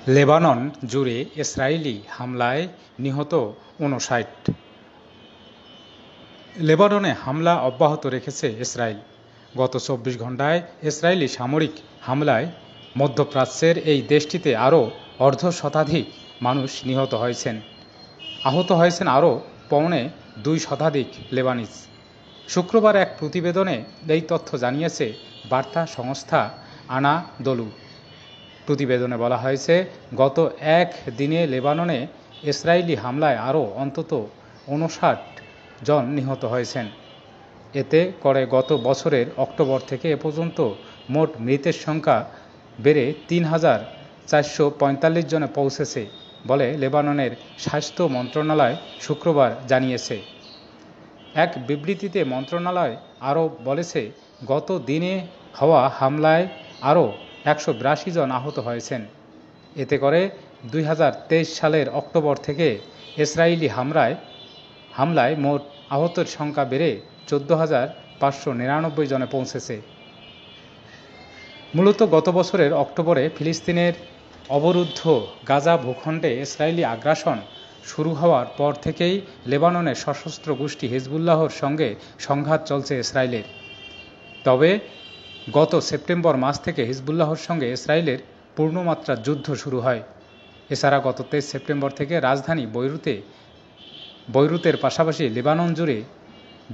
Lebanon জুড়ে Israeli হামলায় নিহত ৫৯। লেবাননে হামলা অব্যাহত রেখেছে ইসরায়েল। গত ২৪ ঘণ্টায় ইসরায়েলি সামরিক হামলায় মধ্যপ্রাচ্যের এই দেশটিতে আরও অর্ধশতাধিক মানুষ নিহত হয়েছেন। আহত হয়েছেন আরও পৌনে ২ শতাধিক লেবানিজ। শুক্রবার এক প্রতিবেদনে এই তথ্য জানিয়েছে বার্তা সংস্থা আনাদোলু। প্রতিবেদনে বলা হয়েছে, গত এক দিনে লেবাননে ইসরায়েলি হামলায় আরও অন্তত ৫৯ জন নিহত হয়েছেন। এতে করে গত বছরের অক্টোবর থেকে এ পর্যন্ত মোট মৃতের সংখ্যা বেড়ে ৩,৪৪৫ জনে পৌঁছেছে বলে লেবাননের স্বাস্থ্য মন্ত্রণালয় শুক্রবার জানিয়েছে। এক বিবৃতিতে মন্ত্রণালয় আরও বলেছে, গত দিনে হওয়া হামলায় আরও ১৮২ জন আহত হয়েছেন। এতে করে ২০২৩ সালের অক্টোবর থেকে ইসরায়েলি হামলায় মোট আহতের সংখ্যা বেড়ে ১৪,৫৯৯ জনে পৌঁছেছে। মূলত গত বছরের অক্টোবরে ফিলিস্তিনের অবরুদ্ধ গাজা ভূখণ্ডে ইসরায়েলি আগ্রাসন শুরু হওয়ার পর থেকেই লেবাননের সশস্ত্র গোষ্ঠী হিজবুল্লাহর সঙ্গে সংঘাত চলছে ইসরায়েলের। তবে গত সেপ্টেম্বর মাস থেকে হিজবুল্লাহর সঙ্গে ইসরায়েলের পূর্ণমাত্রার যুদ্ধ শুরু হয়। এছাড়া গত ২৩ সেপ্টেম্বর থেকে রাজধানী বৈরুতের পাশাপাশি লেবানন জুড়ে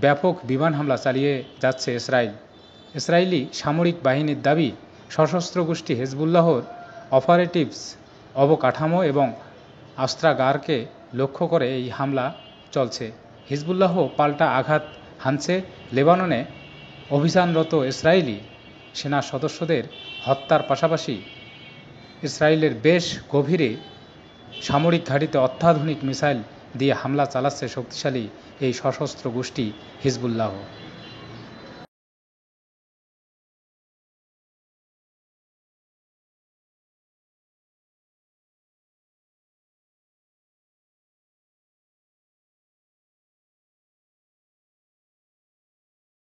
ব্যাপক বিমান হামলা চালিয়ে যাচ্ছে ইসরায়েল। ইসরায়েলি সামরিক বাহিনীর দাবি, সশস্ত্র গোষ্ঠী হিজবুল্লাহর অপারেটিভস অবকাঠামো এবং অস্ত্রাগারকে লক্ষ্য করে এই হামলা চলছে। হিজবুল্লাহ পাল্টা আঘাত হানছে। লেবাননে অভিযানরত ইসরায়েলি সেনা সদস্যদের হত্যার পাশাপাশি ইসরায়েলের বেশ গভীরে সামরিক ঘাঁটিতে অত্যাধুনিক মিসাইল দিয়ে হামলা চালাচ্ছে শক্তিশালী এই সশস্ত্র গোষ্ঠী হিজবুল্লাহ।